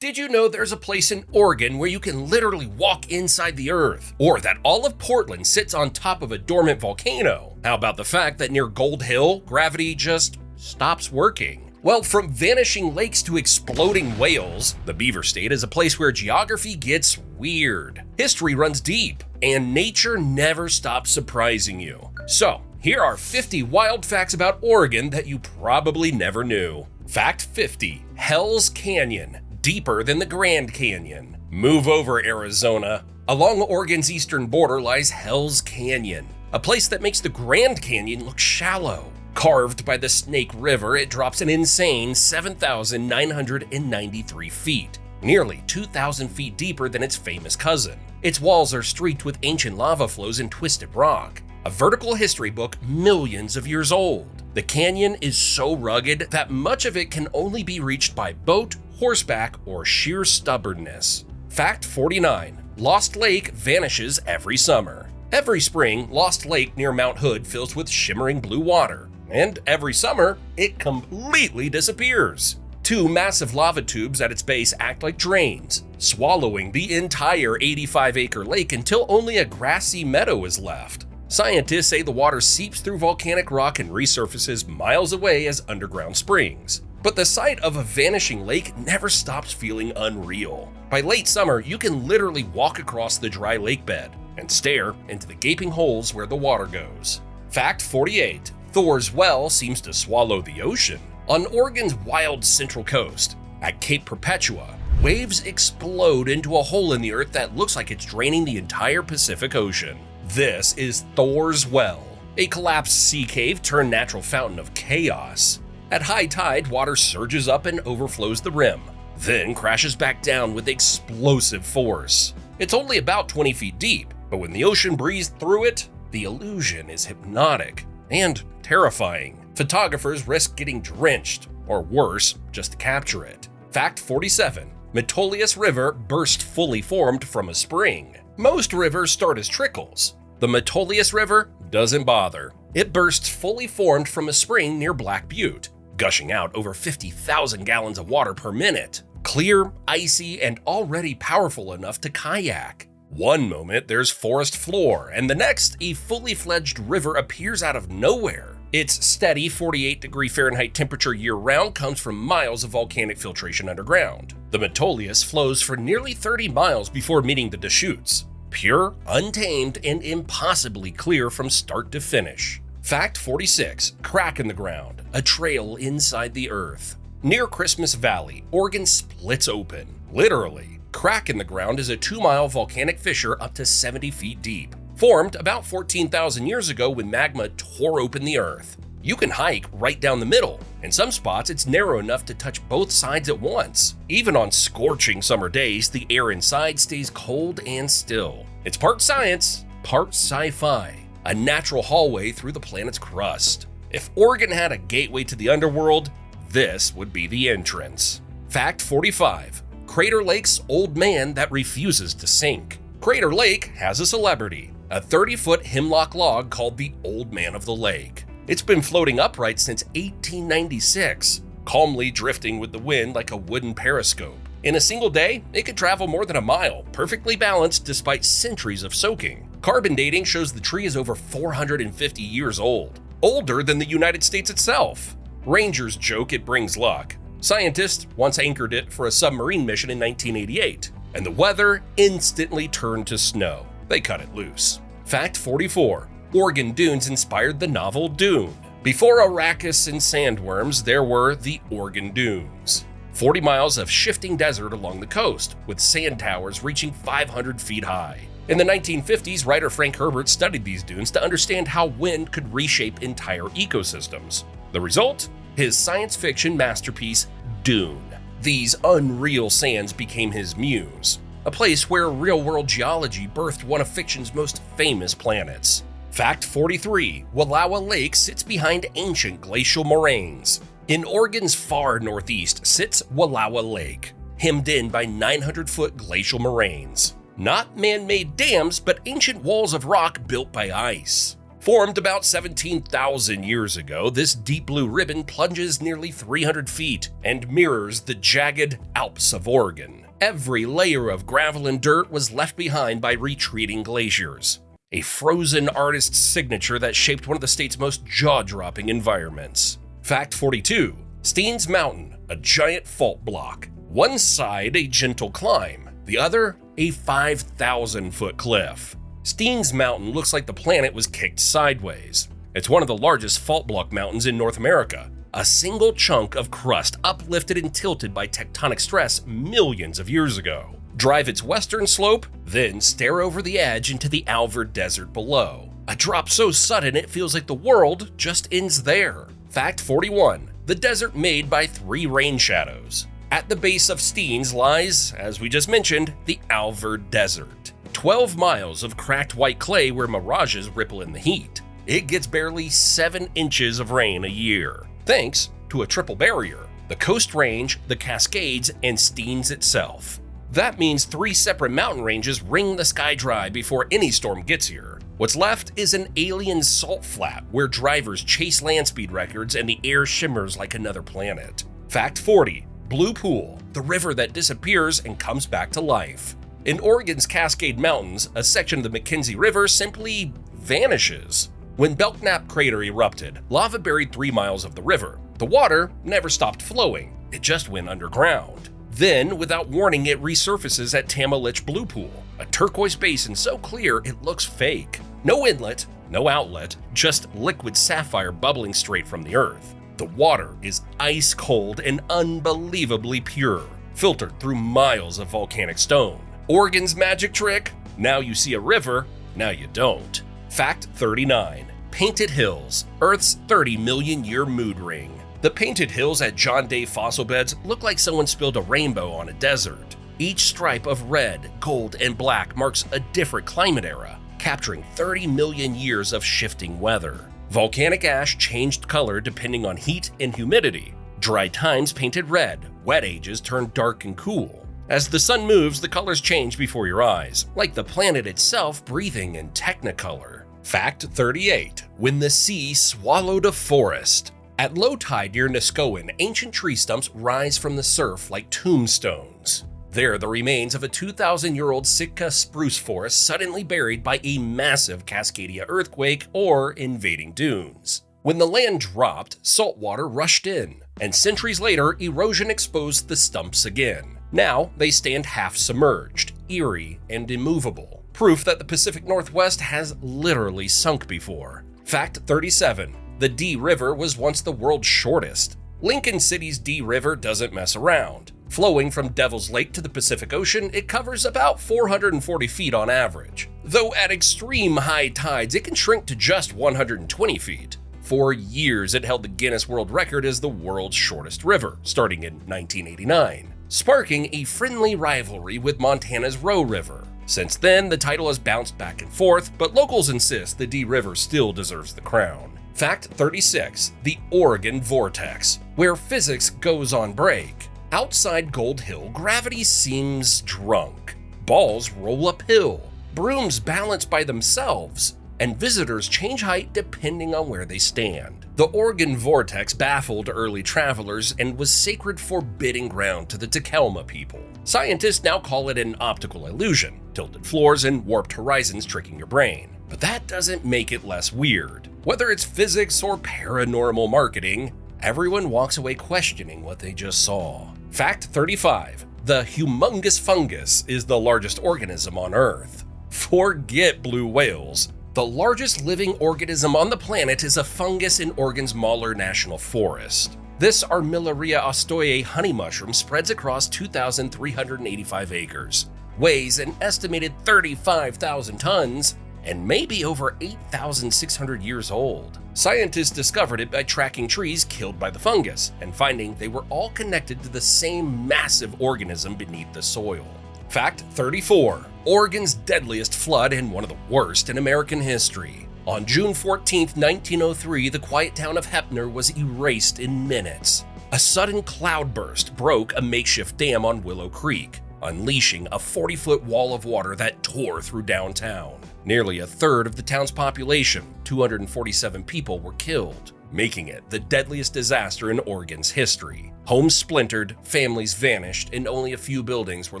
Did you know there's a place in Oregon where you can literally walk inside the earth? Or that all of Portland sits on top of a dormant volcano? How about the fact that near Gold Hill, gravity just stops working? Well, from vanishing lakes to exploding whales, the Beaver State is a place where geography gets weird. History runs deep, and nature never stops surprising you. So, here are 50 wild facts about Oregon that you probably never knew. Fact 50: Hell's Canyon, deeper than the Grand Canyon. Move over, Arizona. Along Oregon's eastern border lies Hell's Canyon, a place that makes the Grand Canyon look shallow. Carved by the Snake River, it drops an insane 7,993 feet, nearly 2,000 feet deeper than its famous cousin. Its walls are streaked with ancient lava flows and twisted rock, a vertical history book millions of years old. The canyon is so rugged that much of it can only be reached by boat, horseback, or sheer stubbornness. Fact 49: Lost Lake vanishes every summer. Every spring, Lost Lake near Mount Hood fills with shimmering blue water, and every summer, it completely disappears. Two massive lava tubes at its base act like drains, swallowing the entire 85-acre lake until only a grassy meadow is left. Scientists say the water seeps through volcanic rock and resurfaces miles away as underground springs. But the sight of a vanishing lake never stops feeling unreal. By late summer, you can literally walk across the dry lake bed and stare into the gaping holes where the water goes. Fact 48: Thor's Well seems to swallow the ocean. On Oregon's wild central coast, at Cape Perpetua, waves explode into a hole in the earth that looks like it's draining the entire Pacific Ocean. This is Thor's Well, a collapsed sea cave turned natural fountain of chaos. At high tide, water surges up and overflows the rim, then crashes back down with explosive force. It's only about 20 feet deep, but when the ocean breezes through it, the illusion is hypnotic and terrifying. Photographers risk getting drenched, or worse, just to capture it. Fact 47: Metolius River burst fully formed from a spring. Most rivers start as trickles. The Metolius River doesn't bother. It bursts fully formed from a spring near Black Butte, gushing out over 50,000 gallons of water per minute. Clear, icy, and already powerful enough to kayak. One moment there's forest floor, and the next a fully fledged river appears out of nowhere. Its steady 48-degree Fahrenheit temperature year-round comes from miles of volcanic filtration underground. The Metolius flows for nearly 30 miles before meeting the Deschutes. Pure, untamed, and impossibly clear from start to finish. Fact 46: Crack in the ground, a trail inside the earth. Near Christmas Valley, Oregon splits open. Literally, Crack in the ground is a 2-mile volcanic fissure up to 70 feet deep, formed about 14,000 years ago when magma tore open the earth. You can hike right down the middle. In some spots, it's narrow enough to touch both sides at once. Even on scorching summer days, the air inside stays cold and still. It's part science, part sci-fi, a natural hallway through the planet's crust. If Oregon had a gateway to the underworld, this would be the entrance. Fact 45: Crater Lake's old man that refuses to sink. Crater Lake has a celebrity, a 30-foot hemlock log called the Old Man of the Lake. It's been floating upright since 1896, calmly drifting with the wind like a wooden periscope. In a single day, it could travel more than a mile, perfectly balanced despite centuries of soaking. Carbon dating shows the tree is over 450 years old, older than the United States itself. Rangers joke it brings luck. Scientists once anchored it for a submarine mission in 1988, and the weather instantly turned to snow. They cut it loose. Fact 44: Oregon dunes inspired the novel Dune. Before Arrakis and sandworms, there were the Oregon Dunes. 40 miles of shifting desert along the coast, with sand towers reaching 500 feet high. In the 1950s, writer Frank Herbert studied these dunes to understand how wind could reshape entire ecosystems. The result? His science fiction masterpiece, Dune. These unreal sands became his muse, a place where real-world geology birthed one of fiction's most famous planets. Fact 43: Wallowa Lake sits behind ancient glacial moraines. In Oregon's far northeast sits Wallowa Lake, hemmed in by 900-foot glacial moraines. Not man-made dams, but ancient walls of rock built by ice. Formed about 17,000 years ago, this deep blue ribbon plunges nearly 300 feet and mirrors the jagged Alps of Oregon. Every layer of gravel and dirt was left behind by retreating glaciers. A frozen artist's signature that shaped one of the state's most jaw-dropping environments. Fact 42. Steens Mountain, a giant fault block. One side a gentle climb, the other a 5,000-foot cliff. Steens Mountain looks like the planet was kicked sideways. It's one of the largest fault block mountains in North America, a single chunk of crust uplifted and tilted by tectonic stress millions of years ago. Drive its western slope, then stare over the edge into the Alvord Desert below. A drop so sudden it feels like the world just ends there. Fact 41. The desert made by 3 rain shadows. At the base of Steens lies, as we just mentioned, the Alvord Desert. 12 miles of cracked white clay where mirages ripple in the heat. It gets barely 7 inches of rain a year, thanks to a triple barrier: the Coast Range, the Cascades, and Steens itself. That means 3 separate mountain ranges wring the sky dry before any storm gets here. What's left is an alien salt flat where drivers chase land speed records and the air shimmers like another planet. Fact 40. Blue Pool, the river that disappears and comes back to life. In Oregon's Cascade Mountains, a section of the McKenzie River simply vanishes. When Belknap Crater erupted, lava buried 3 miles of the river. The water never stopped flowing, it just went underground. Then, without warning, it resurfaces at Tamalich Blue Pool, a turquoise basin so clear it looks fake. No inlet, no outlet, just liquid sapphire bubbling straight from the earth. The water is ice cold and unbelievably pure, filtered through miles of volcanic stone. Oregon's magic trick? Now you see a river, now you don't. Fact 39. Painted Hills, Earth's 30 million year mood ring. The painted hills at John Day fossil beds look like someone spilled a rainbow on a desert. Each stripe of red, gold, and black marks a different climate era, capturing 30 million years of shifting weather. Volcanic ash changed color depending on heat and humidity. Dry times painted red, wet ages turned dark and cool. As the sun moves, the colors change before your eyes, like the planet itself breathing in technicolor. Fact 38. When the sea swallowed a forest. At low tide near Niskowen, ancient tree stumps rise from the surf like tombstones. They're the remains of a 2,000-year-old Sitka spruce forest suddenly buried by a massive Cascadia earthquake or invading dunes. When the land dropped, salt water rushed in, and centuries later, erosion exposed the stumps again. Now, they stand half submerged, eerie, and immovable. Proof that the Pacific Northwest has literally sunk before. Fact 37. The Dee River was once the world's shortest. Lincoln City's Dee River doesn't mess around. Flowing from Devil's Lake to the Pacific Ocean, it covers about 440 feet on average. Though at extreme high tides, it can shrink to just 120 feet. For years, it held the Guinness World Record as the world's shortest river, starting in 1989, sparking a friendly rivalry with Montana's Roe River. Since then, the title has bounced back and forth, but locals insist the Dee River still deserves the crown. Fact 36. The Oregon Vortex, where physics goes on break. Outside Gold Hill, gravity seems drunk. Balls roll uphill, brooms balance by themselves, and visitors change height depending on where they stand. The Oregon Vortex baffled early travelers and was sacred forbidding ground to the Takelma people. Scientists now call it an optical illusion, tilted floors and warped horizons tricking your brain. But that doesn't make it less weird. Whether it's physics or paranormal marketing, everyone walks away questioning what they just saw. Fact 35. The humongous fungus is the largest organism on Earth. Forget blue whales. The largest living organism on the planet is a fungus in Oregon's Mahler National Forest. This Armillaria ostoyae honey mushroom spreads across 2,385 acres, weighs an estimated 35,000 tons, and may be over 8,600 years old. Scientists discovered it by tracking trees killed by the fungus and finding they were all connected to the same massive organism beneath the soil. Fact 34. Oregon's deadliest flood and one of the worst in American history. On June 14, 1903, the quiet town of Heppner was erased in minutes. A sudden cloudburst broke a makeshift dam on Willow Creek. unleashing a 40-foot wall of water that tore through downtown. Nearly a third of the town's population, 247 people, were killed, making it the deadliest disaster in Oregon's history. Homes splintered, families vanished, and only a few buildings were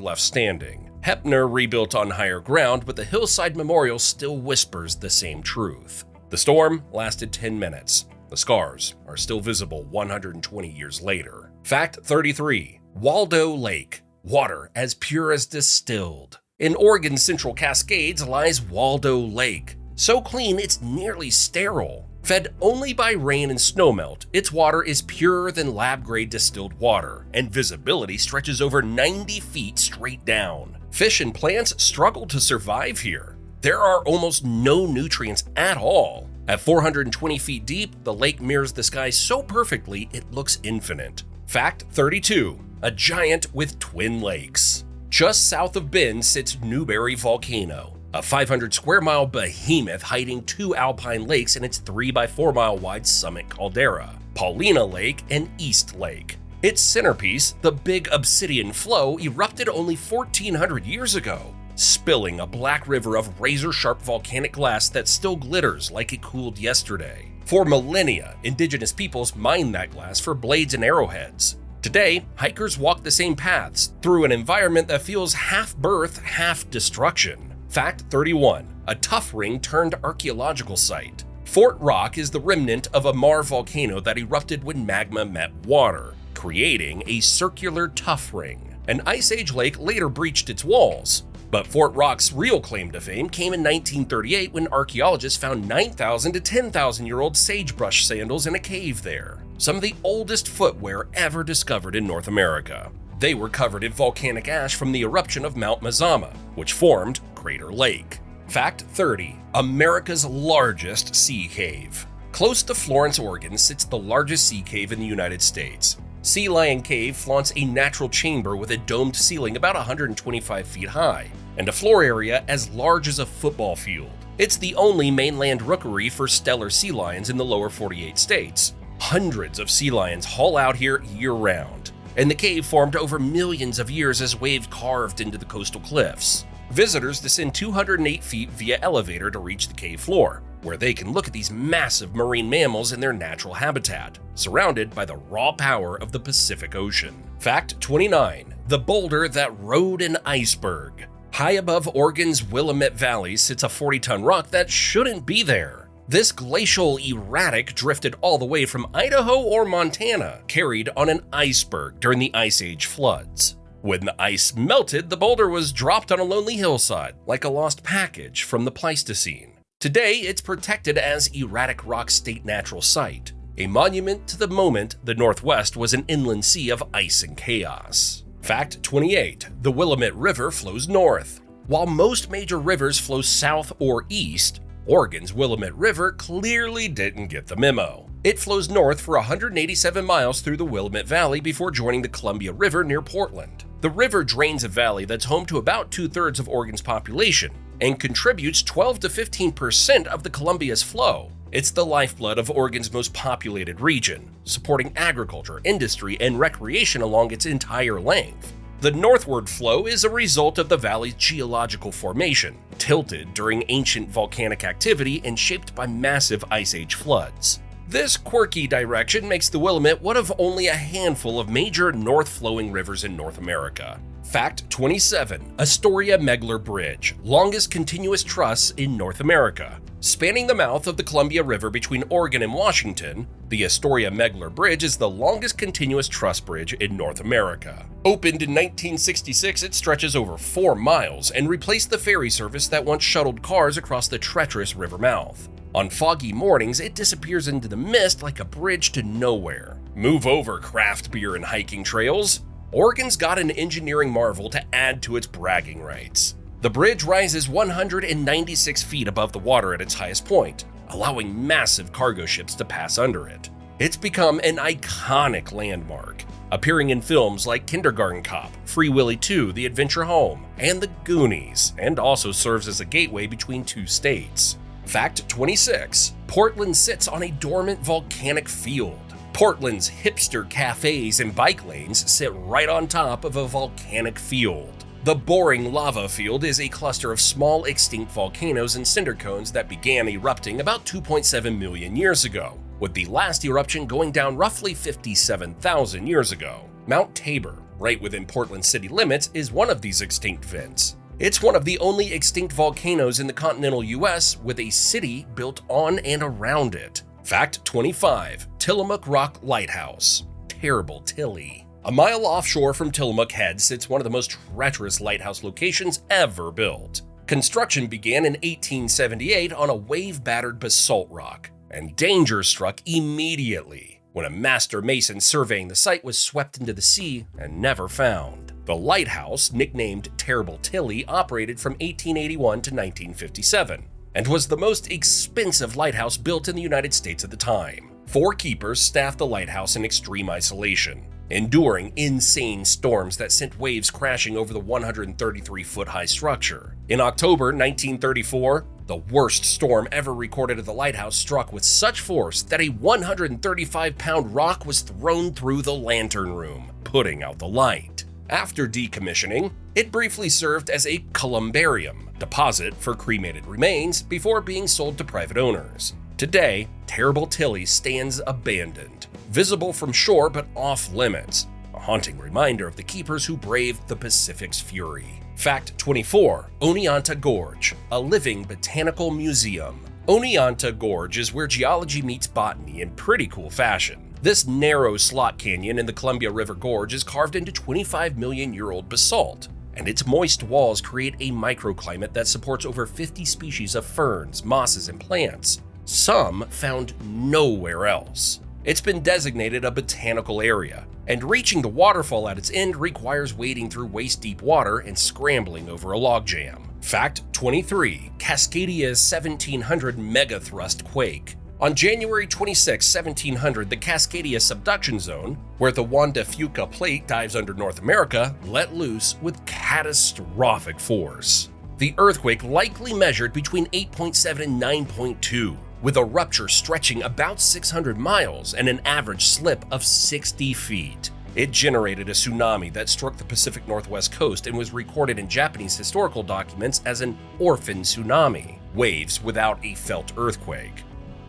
left standing. Hepner rebuilt on higher ground, but the hillside memorial still whispers the same truth. The storm lasted 10 minutes. The scars are still visible 120 years later. Fact 33. Waldo Lake. Water as pure as distilled. In Oregon's Central Cascades lies Waldo Lake. So clean it's nearly sterile. Fed only by rain and snowmelt, its water is purer than lab-grade distilled water, and visibility stretches over 90 feet straight down. Fish and plants struggle to survive here. There are almost no nutrients at all. At 420 feet deep, the lake mirrors the sky so perfectly it looks infinite. Fact 32. A giant with twin lakes. Just south of Bend sits Newberry Volcano, a 500 square mile behemoth hiding two alpine lakes in its 3 by 4 mile wide summit caldera, Paulina Lake and East Lake. Its centerpiece, the Big Obsidian Flow, erupted only 1,400 years ago, spilling a black river of razor-sharp volcanic glass that still glitters like it cooled yesterday. For millennia, indigenous peoples mined that glass for blades and arrowheads. Today, hikers walk the same paths through an environment that feels half birth, half destruction. Fact 31. A tuff ring turned archaeological site. Fort Rock is the remnant of a Mar volcano that erupted when magma met water, creating a circular tuff ring. An Ice Age lake later breached its walls, but Fort Rock's real claim to fame came in 1938 when archaeologists found 9,000 to 10,000-year-old sagebrush sandals in a cave there, some of the oldest footwear ever discovered in North America. They were covered in volcanic ash from the eruption of Mount Mazama, which formed Crater Lake. Fact 30. America's largest sea cave. Close to Florence, Oregon sits the largest sea cave in the United States. Sea Lion Cave flaunts a natural chamber with a domed ceiling about 125 feet high, and a floor area as large as a football field. It's the only mainland rookery for Steller sea lions in the lower 48 states. Hundreds of sea lions haul out here year-round, and the cave formed over millions of years as waves carved into the coastal cliffs. Visitors descend 208 feet via elevator to reach the cave floor, where they can look at these massive marine mammals in their natural habitat, surrounded by the raw power of the Pacific Ocean. Fact 29. The boulder that rode an iceberg. High above Oregon's Willamette Valley sits a 40-ton rock that shouldn't be there. This glacial erratic drifted all the way from Idaho or Montana, carried on an iceberg during the Ice Age floods. When the ice melted, the boulder was dropped on a lonely hillside, like a lost package from the Pleistocene. Today, it's protected as Erratic Rock State Natural Site, a monument to the moment the Northwest was an inland sea of ice and chaos. Fact 28. The Willamette River flows north. While most major rivers flow south or east, Oregon's Willamette River clearly didn't get the memo. It flows north for 187 miles through the Willamette Valley before joining the Columbia River near Portland. The river drains a valley that's home to about 2/3 of Oregon's population and contributes 12 to 15% of the Columbia's flow. It's the lifeblood of Oregon's most populated region, supporting agriculture, industry, and recreation along its entire length. The northward flow is a result of the valley's geological formation, tilted during ancient volcanic activity and shaped by massive Ice Age floods. This quirky direction makes the Willamette one of only a handful of major north-flowing rivers in North America. Fact 27. Astoria-Megler Bridge, longest continuous truss in North America. Spanning the mouth of the Columbia River between Oregon and Washington, the Astoria-Megler Bridge is the longest continuous truss bridge in North America. Opened in 1966, it stretches over 4 miles and replaced the ferry service that once shuttled cars across the treacherous river mouth. On foggy mornings, it disappears into the mist like a bridge to nowhere. Move over, craft beer and hiking trails. Oregon's got an engineering marvel to add to its bragging rights. The bridge rises 196 feet above the water at its highest point, allowing massive cargo ships to pass under it. It's become an iconic landmark, appearing in films like Kindergarten Cop, Free Willy 2, The Adventure Home, and The Goonies, and also serves as a gateway between two states. Fact 26. Portland sits on a dormant volcanic field. Portland's hipster cafes and bike lanes sit right on top of a volcanic field. The boring lava field is a cluster of small extinct volcanoes and cinder cones that began erupting about 2.7 million years ago, with the last eruption going down roughly 57,000 years ago. Mount Tabor, right within Portland city limits, is one of these extinct vents. It's one of the only extinct volcanoes in the continental US with a city built on and around it. Fact 25. Tillamook Rock Lighthouse. Terrible Tilly. A mile offshore from Tillamook Head sits one of the most treacherous lighthouse locations ever built. Construction began in 1878 on a wave-battered basalt rock, and danger struck immediately when a master mason surveying the site was swept into the sea and never found. The lighthouse, nicknamed Terrible Tilly, operated from 1881 to 1957 and was the most expensive lighthouse built in the United States at the time. 4 keepers staffed the lighthouse in extreme isolation, enduring insane storms that sent waves crashing over the 133-foot-high structure. In October 1934, the worst storm ever recorded at the lighthouse struck with such force that a 135-pound rock was thrown through the lantern room, putting out the light. After decommissioning, it briefly served as a columbarium, deposit for cremated remains, before being sold to private owners. Today, Terrible Tilly stands abandoned, visible from shore but off limits, a haunting reminder of the keepers who braved the Pacific's fury. Fact 24. Oneonta Gorge, a living botanical museum. Oneonta Gorge is where geology meets botany in pretty cool fashion. This narrow slot canyon in the Columbia River Gorge is carved into 25-million-year-old basalt, and its moist walls create a microclimate that supports over 50 species of ferns, mosses, and plants, some found nowhere else. It's been designated a botanical area, and reaching the waterfall at its end requires wading through waist-deep water and scrambling over a logjam. Fact 23. Cascadia's 1700 megathrust quake. On January 26, 1700, the Cascadia subduction zone, where the Juan de Fuca plate dives under North America, let loose with catastrophic force. The earthquake likely measured between 8.7 and 9.2, with a rupture stretching about 600 miles and an average slip of 60 feet. It generated a tsunami that struck the Pacific Northwest coast and was recorded in Japanese historical documents as an orphan tsunami, waves without a felt earthquake.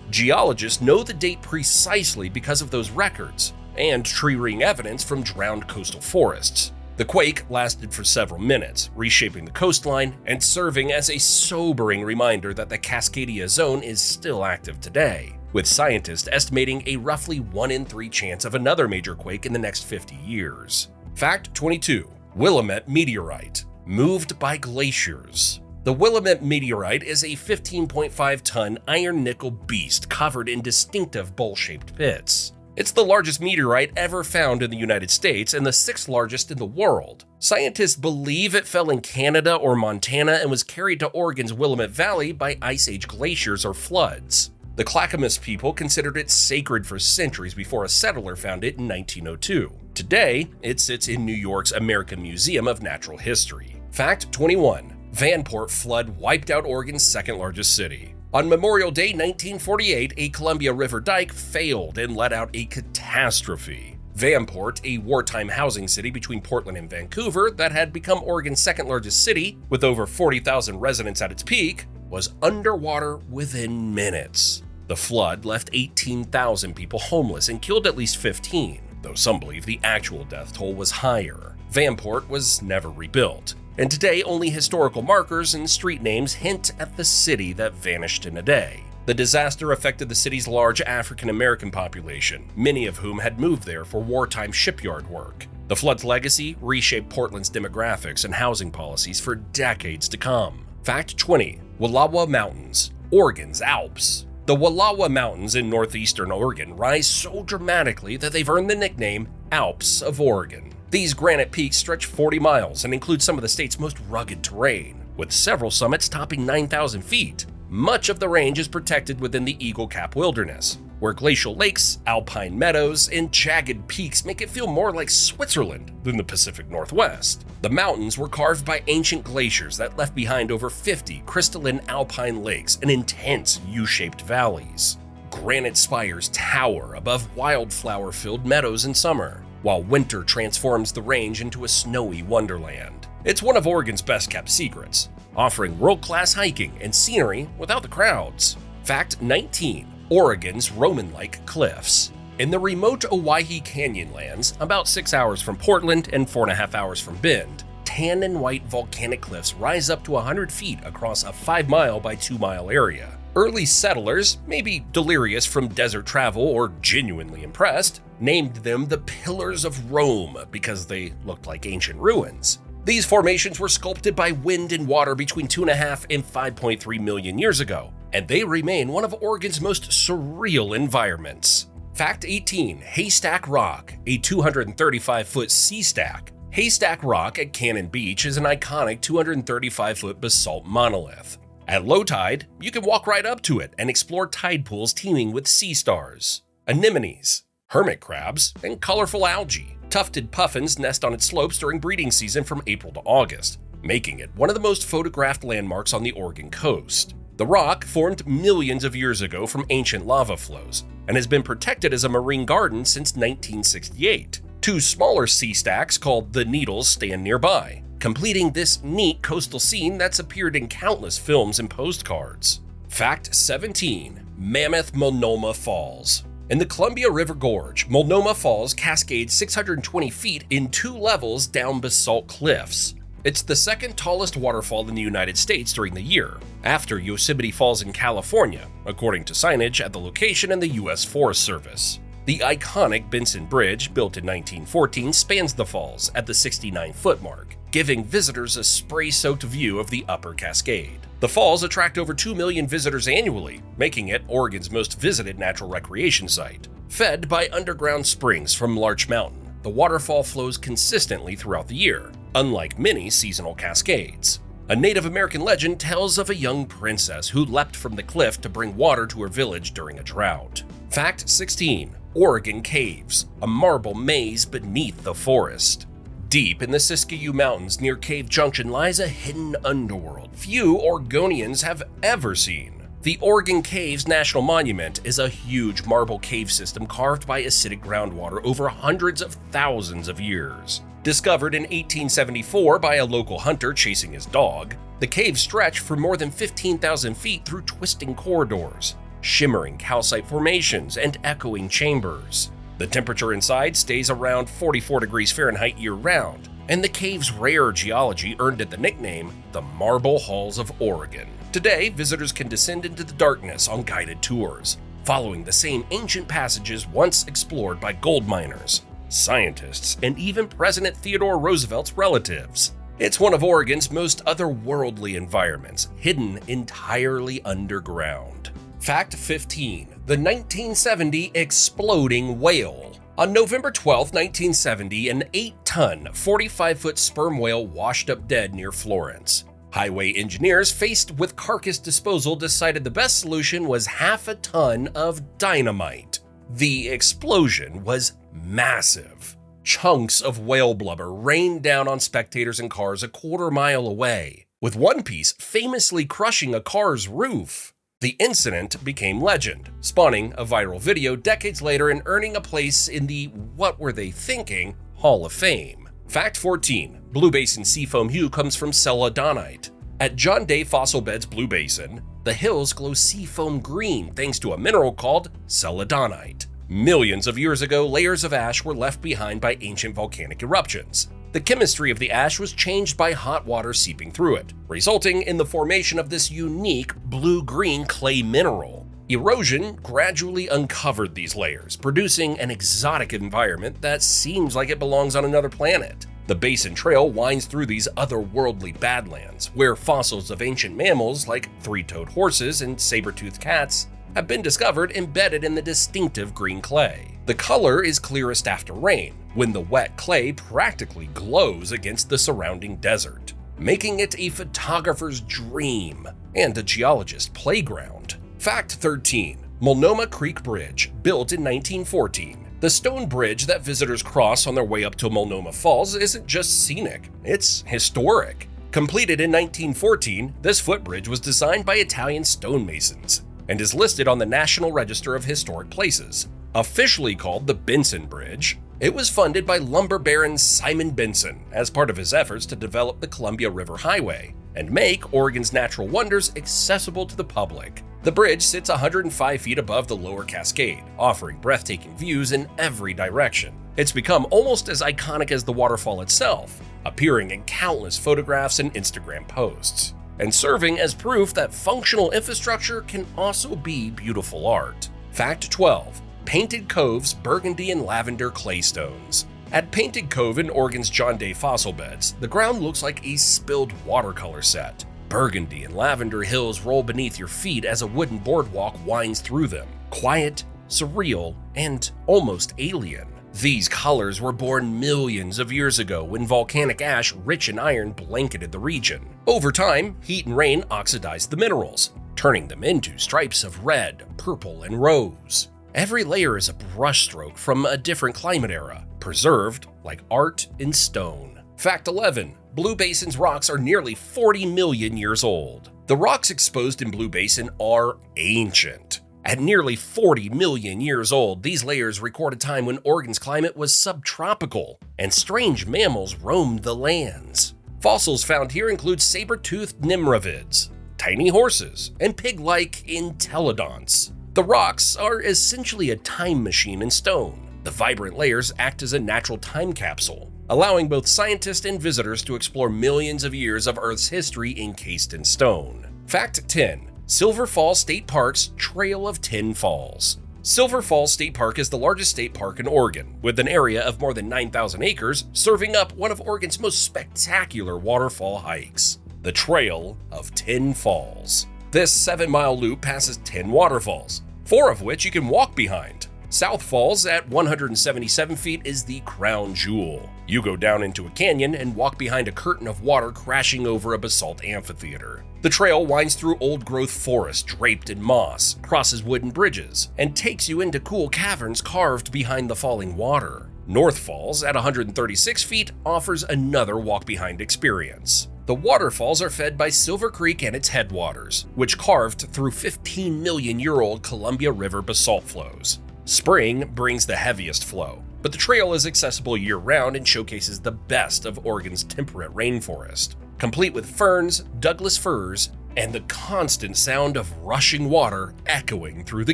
Geologists know the date precisely because of those records and tree-ring evidence from drowned coastal forests. The quake lasted for several minutes, reshaping the coastline and serving as a sobering reminder that the Cascadia zone is still active today, with scientists estimating a roughly 1 in 3 chance of another major quake in the next 50 years. Fact 22. Willamette Meteorite, moved by glaciers. The Willamette meteorite is a 15.5-ton iron-nickel beast covered in distinctive bowl-shaped pits. It's the largest meteorite ever found in the United States and the 6th largest in the world. Scientists believe it fell in Canada or Montana and was carried to Oregon's Willamette Valley by Ice Age glaciers or floods. The Clackamas people considered it sacred for centuries before a settler found it in 1902. Today, it sits in New York's American Museum of Natural History. Fact 21. Vanport flood wiped out Oregon's 2nd largest city. On Memorial Day 1948, a Columbia River dike failed and let out a catastrophe. Vanport, a wartime housing city between Portland and Vancouver that had become Oregon's 2nd largest city, with over 40,000 residents at its peak, was underwater within minutes. The flood left 18,000 people homeless and killed at least 15, though some believe the actual death toll was higher. Vanport was never rebuilt, and today only historical markers and street names hint at the city that vanished in a day. The disaster affected the city's large African American population, many of whom had moved there for wartime shipyard work. The flood's legacy reshaped Portland's demographics and housing policies for decades to come. Fact 20. Wallowa Mountains, Oregon's Alps. The Wallowa Mountains in northeastern Oregon rise so dramatically that they've earned the nickname Alps of Oregon. These granite peaks stretch 40 miles and include some of the state's most rugged terrain, with several summits topping 9,000 feet. Much of the range is protected within the Eagle Cap Wilderness, where glacial lakes, alpine meadows, and jagged peaks make it feel more like Switzerland than the Pacific Northwest. The mountains were carved by ancient glaciers that left behind over 50 crystalline alpine lakes and intense U-shaped valleys. Granite spires tower above wildflower-filled meadows in summer, while winter transforms the range into a snowy wonderland. It's one of Oregon's best-kept secrets, offering world-class hiking and scenery without the crowds. Fact 19. Oregon's Roman-like cliffs. In the remote Owyhee Canyonlands, about 6 hours from Portland and 4.5 hours from Bend, tan and white volcanic cliffs rise up to 100 feet across a 5-mile by 2-mile area. Early settlers, maybe delirious from desert travel or genuinely impressed, named them the Pillars of Rome because they looked like ancient ruins. These formations were sculpted by wind and water between 2.5 and 5.3 million years ago, and they remain one of Oregon's most surreal environments. Fact 18. Haystack Rock, a 235-foot sea stack. Haystack Rock at Cannon Beach is an iconic 235-foot basalt monolith. At low tide, you can walk right up to it and explore tide pools teeming with sea stars, anemones, hermit crabs, and colorful algae. Tufted puffins nest on its slopes during breeding season from April to August, making it one of the most photographed landmarks on the Oregon coast. The rock formed millions of years ago from ancient lava flows and has been protected as a marine garden since 1968. Two smaller sea stacks called the Needles stand nearby, completing this neat coastal scene that's appeared in countless films and postcards. Fact 17. Mammoth Multnomah Falls. In the Columbia River Gorge, Multnomah Falls cascades 620 feet in 2 levels down basalt cliffs. It's the second tallest waterfall in the United States during the year, after Yosemite Falls in California, according to signage at the location in the U.S. Forest Service. The iconic Benson Bridge, built in 1914, spans the falls at the 69-foot mark, giving visitors a spray-soaked view of the upper cascade. The falls attract over 2 million visitors annually, making it Oregon's most visited natural recreation site. Fed by underground springs from Larch Mountain, the waterfall flows consistently throughout the year, unlike many seasonal cascades. A Native American legend tells of a young princess who leapt from the cliff to bring water to her village during a drought. Fact 16. Oregon Caves, a marble maze beneath the forest. Deep in the Siskiyou Mountains near Cave Junction lies a hidden underworld few Oregonians have ever seen. The Oregon Caves National Monument is a huge marble cave system carved by acidic groundwater over hundreds of thousands of years. Discovered in 1874 by a local hunter chasing his dog, the caves stretch for more than 15,000 feet through twisting corridors, shimmering calcite formations, and echoing chambers. The temperature inside stays around 44 degrees Fahrenheit year-round, and the cave's rare geology earned it the nickname the Marble Halls of Oregon. Today, visitors can descend into the darkness on guided tours, following the same ancient passages once explored by gold miners, scientists, and even President Theodore Roosevelt's relatives. It's one of Oregon's most otherworldly environments, hidden entirely underground. Fact 15. The 1970 exploding whale. On November 12, 1970, an 8-ton, 45-foot sperm whale washed up dead near Florence. Highway engineers faced with carcass disposal decided the best solution was half a ton of dynamite. The explosion was massive. Chunks of whale blubber rained down on spectators and cars a quarter-mile away, with one piece famously crushing a car's roof. The incident became legend, spawning a viral video decades later and earning a place in the What Were They Thinking Hall of Fame. Fact 14. Blue Basin seafoam hue comes from celadonite. At John Day Fossil Beds Blue Basin, the hills glow seafoam green thanks to a mineral called celadonite. Millions of years ago, layers of ash were left behind by ancient volcanic eruptions. The chemistry of the ash was changed by hot water seeping through it, resulting in the formation of this unique blue-green clay mineral. Erosion gradually uncovered these layers, producing an exotic environment that seems like it belongs on another planet. The Basin Trail winds through these otherworldly badlands, where fossils of ancient mammals like three-toed horses and saber-toothed cats have been discovered embedded in the distinctive green clay. The color is clearest after rain, when the wet clay practically glows against the surrounding desert, making it a photographer's dream and a geologist's playground. Fact 13. Multnomah Creek Bridge, built in 1914. The stone bridge that visitors cross on their way up to Multnomah Falls isn't just scenic, it's historic. Completed in 1914, this footbridge was designed by Italian stonemasons and is listed on the National Register of Historic Places. Officially called the Benson Bridge, It was funded by lumber baron Simon Benson as part of his efforts to develop the Columbia River Highway and make Oregon's natural wonders accessible to the public. The bridge sits 105 feet above the lower Cascade, offering breathtaking views in every direction. It's become almost as iconic as the waterfall itself, appearing in countless photographs and Instagram posts, and serving as proof that functional infrastructure can also be beautiful art. Fact 12. Painted Cove's Burgundy and Lavender Claystones. At Painted Cove in Oregon's John Day fossil beds, the ground looks like a spilled watercolor set. Burgundy and lavender hills roll beneath your feet as a wooden boardwalk winds through them, quiet, surreal, and almost alien. These colors were born millions of years ago when volcanic ash rich in iron blanketed the region. Over time, heat and rain oxidized the minerals, turning them into stripes of red, purple, and rose. Every layer is a brushstroke from a different climate era, preserved like art in stone. Fact 11. Blue Basin's rocks are nearly 40 million years old. The rocks exposed in Blue Basin are ancient. At nearly 40 million years old, these layers record a time when Oregon's climate was subtropical, and strange mammals roamed the lands. Fossils found here include saber-toothed nimravids, tiny horses, and pig-like entelodonts. The rocks are essentially a time machine in stone. The vibrant layers act as a natural time capsule, allowing both scientists and visitors to explore millions of years of Earth's history encased in stone. Fact 10. Silver Falls State Park's Trail of 10 Falls. Silver Falls State Park is the largest state park in Oregon, with an area of more than 9,000 acres, serving up one of Oregon's most spectacular waterfall hikes, the Trail of 10 Falls. This 7-mile loop passes 10 waterfalls, 4 of which you can walk behind. South Falls at 177 feet is the crown jewel. You go down into a canyon and walk behind a curtain of water crashing over a basalt amphitheater. The trail winds through old-growth forest draped in moss, crosses wooden bridges, and takes you into cool caverns carved behind the falling water. North Falls at 136 feet offers another walk-behind experience. The waterfalls are fed by Silver Creek and its headwaters, which carved through 15-million-year-old Columbia River basalt flows. Spring brings the heaviest flow, but the trail is accessible year-round and showcases the best of Oregon's temperate rainforest, complete with ferns, Douglas firs, and the constant sound of rushing water echoing through the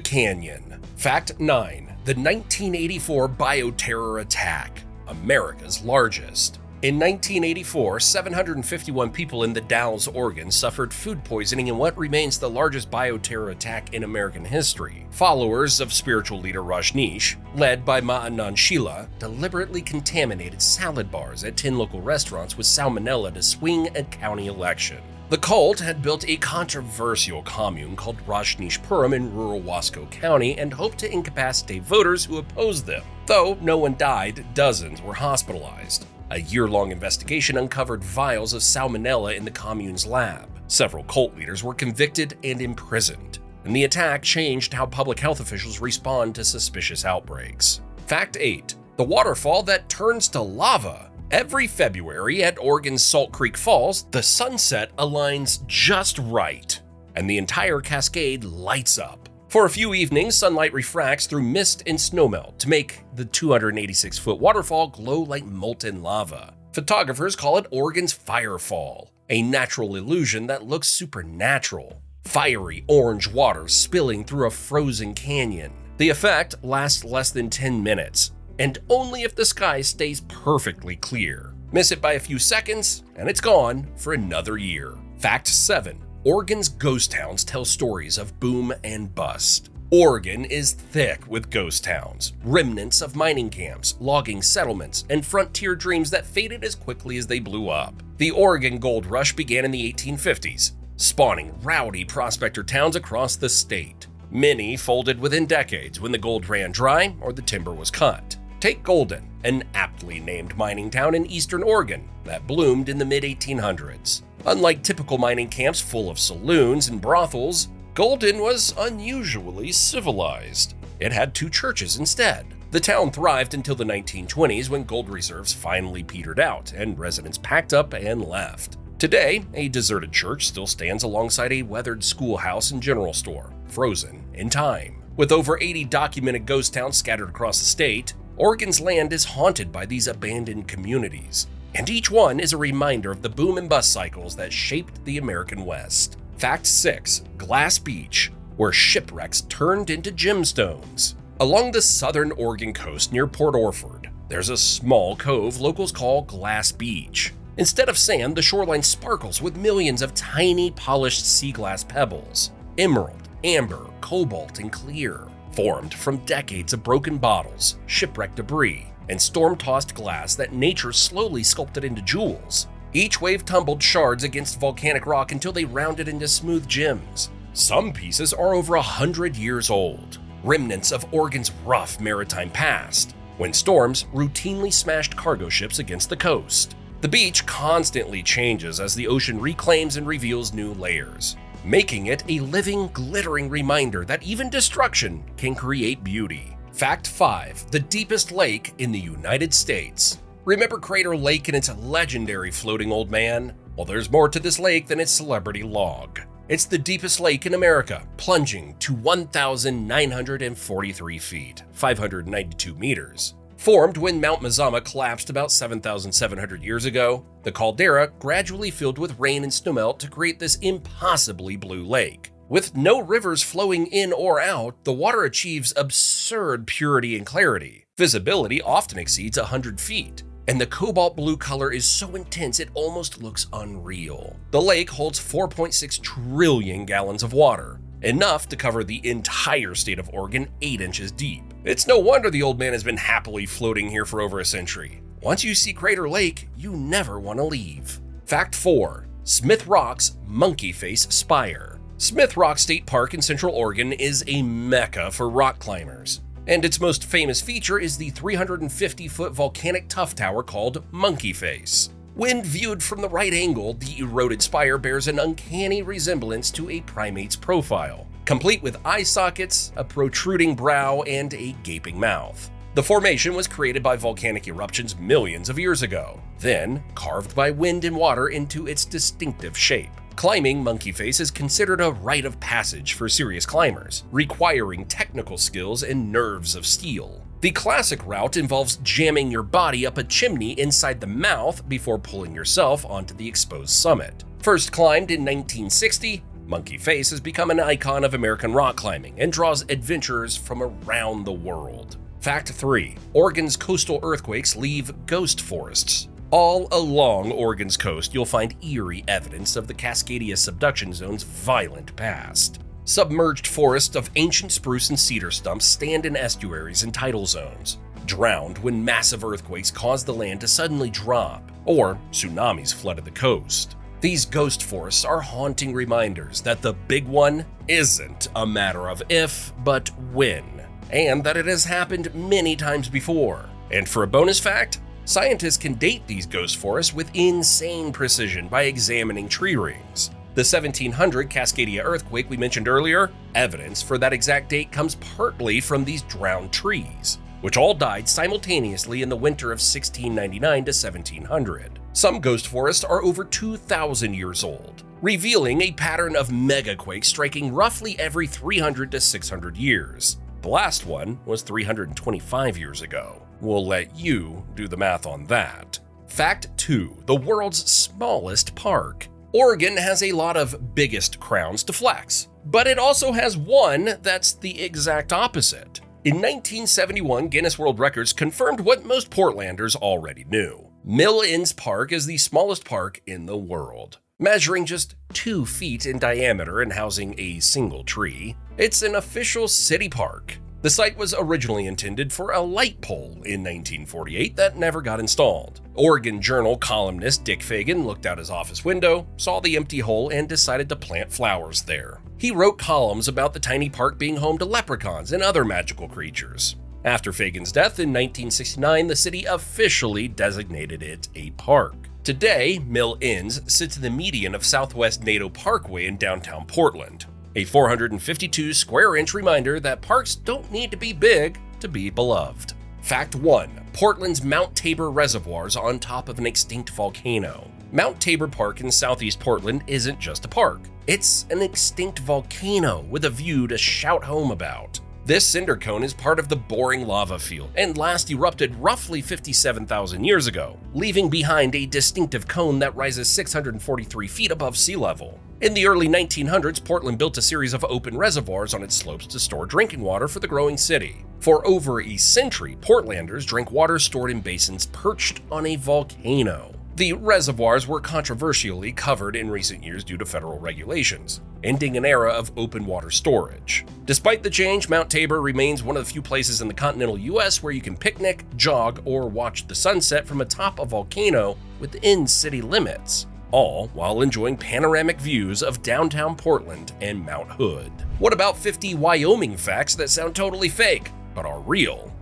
canyon. Fact 9. The 1984 Bioterror Attack, America's largest. In 1984, 751 people in the Dalles, Oregon suffered food poisoning in what remains the largest bioterror attack in American history. Followers of spiritual leader Rajneesh, led by Ma'anan Sheela, deliberately contaminated salad bars at 10 local restaurants with salmonella to swing a county election. The cult had built a controversial commune called Rajneeshpuram in rural Wasco County and hoped to incapacitate voters who opposed them. Though no one died, dozens were hospitalized. A year-long investigation uncovered vials of salmonella in the commune's lab. Several cult leaders were convicted and imprisoned, and the attack changed how public health officials respond to suspicious outbreaks. Fact 8. The waterfall that turns to lava. Every February at Oregon's Salt Creek Falls, the sunset aligns just right, and the entire cascade lights up. For a few evenings, sunlight refracts through mist and snowmelt to make the 286-foot waterfall glow like molten lava. Photographers call it Oregon's Firefall, a natural illusion that looks supernatural. Fiery orange water spilling through a frozen canyon. The effect lasts less than 10 minutes, and only if the sky stays perfectly clear. Miss it by a few seconds, and it's gone for another year. Fact 7. Oregon's ghost towns tell stories of boom and bust. Oregon is thick with ghost towns, remnants of mining camps, logging settlements, and frontier dreams that faded as quickly as they blew up. The Oregon Gold Rush began in the 1850s, spawning rowdy prospector towns across the state. Many folded within decades when the gold ran dry or the timber was cut. Take Golden, an aptly named mining town in eastern Oregon that bloomed in the mid-1800s. Unlike typical mining camps full of saloons and brothels, Golden was unusually civilized. It had 2 churches instead. The town thrived until the 1920s when gold reserves finally petered out and residents packed up and left. Today, a deserted church still stands alongside a weathered schoolhouse and general store, frozen in time. With over 80 documented ghost towns scattered across the state, Oregon's land is haunted by these abandoned communities, and each one is a reminder of the boom and bust cycles that shaped the American West. Fact 6. Glass Beach, where shipwrecks turned into gemstones. Along the southern Oregon coast near Port Orford, there's a small cove locals call Glass Beach. Instead of sand, the shoreline sparkles with millions of tiny polished sea glass pebbles. Emerald, amber, cobalt, and clear, formed from decades of broken bottles, shipwreck debris, and storm-tossed glass that nature slowly sculpted into jewels. Each wave tumbled shards against volcanic rock until they rounded into smooth gems. Some pieces are over 100 years old, remnants of Oregon's rough maritime past, when storms routinely smashed cargo ships against the coast. The beach constantly changes as the ocean reclaims and reveals new layers, making it a living, glittering reminder that even destruction can create beauty. Fact 5. The deepest lake in the United States. Remember Crater Lake and its legendary floating old man? Well, there's more to this lake than its celebrity log. It's the deepest lake in America, plunging to 1,943 feet, 592 meters. Formed when Mount Mazama collapsed about 7,700 years ago, the caldera gradually filled with rain and snowmelt to create this impossibly blue lake. With no rivers flowing in or out, the water achieves absurd purity and clarity. Visibility often exceeds 100 feet, and the cobalt blue color is so intense it almost looks unreal. The lake holds 4.6 trillion gallons of water, enough to cover the entire state of Oregon 8 inches deep. It's no wonder the old man has been happily floating here for over a century. Once you see Crater Lake, you never want to leave. Fact 4. Smith Rock's Monkey Face Spire. Smith Rock State Park in Central Oregon is a mecca for rock climbers, and its most famous feature is the 350-foot volcanic tuff tower called Monkey Face. When viewed from the right angle, the eroded spire bears an uncanny resemblance to a primate's profile, complete with eye sockets, a protruding brow, and a gaping mouth. The formation was created by volcanic eruptions millions of years ago, then carved by wind and water into its distinctive shape. Climbing Monkey Face is considered a rite of passage for serious climbers, requiring technical skills and nerves of steel. The classic route involves jamming your body up a chimney inside the mouth before pulling yourself onto the exposed summit. First climbed in 1960, Monkey Face has become an icon of American rock climbing and draws adventurers from around the world. Fact 3. Oregon's coastal earthquakes leave ghost forests. All along Oregon's coast, you'll find eerie evidence of the Cascadia subduction zone's violent past. Submerged forests of ancient spruce and cedar stumps stand in estuaries and tidal zones, drowned when massive earthquakes caused the land to suddenly drop, or tsunamis flooded the coast. These ghost forests are haunting reminders that the big one isn't a matter of if, but when, and that it has happened many times before. And for a bonus fact, scientists can date these ghost forests with insane precision by examining tree rings. The 1700 Cascadia earthquake we mentioned earlier, evidence for that exact date comes partly from these drowned trees, which all died simultaneously in the winter of 1699 to 1700. Some ghost forests are over 2,000 years old, revealing a pattern of megaquakes striking roughly every 300 to 600 years. The last one was 325 years ago. We'll let you do the math on that. Fact 2. The world's smallest park. Oregon has a lot of biggest crowns to flex, but it also has one that's the exact opposite. In 1971, Guinness World Records confirmed what most Portlanders already knew. Mill Inns Park is the smallest park in the world. Measuring just 2 feet in diameter and housing a single tree, it's an official city park. The site was originally intended for a light pole in 1948 that never got installed. Oregon Journal columnist Dick Fagan looked out his office window, saw the empty hole, and decided to plant flowers there. He wrote columns about the tiny park being home to leprechauns and other magical creatures. After Fagan's death in 1969, the city officially designated it a park. Today, Mill Inns sits in the median of Southwest Nato Parkway in downtown Portland, a 452 square inch reminder that parks don't need to be big to be beloved. Fact 1. Portland's Mount Tabor reservoirs on top of an extinct volcano. Mount Tabor Park in southeast Portland isn't just a park. It's an extinct volcano with a view to shout home about. This cinder cone is part of the boring lava field and last erupted roughly 57,000 years ago, leaving behind a distinctive cone that rises 643 feet above sea level. In the early 1900s, Portland built a series of open reservoirs on its slopes to store drinking water for the growing city. For over a century, Portlanders drank water stored in basins perched on a volcano. The reservoirs were controversially covered in recent years due to federal regulations, ending an era of open water storage. Despite the change, Mount Tabor remains one of the few places in the continental US where you can picnic, jog, or watch the sunset from atop a volcano within city limits, all while enjoying panoramic views of downtown Portland and Mount Hood. What about 50 Wyoming facts that sound totally fake, but are real?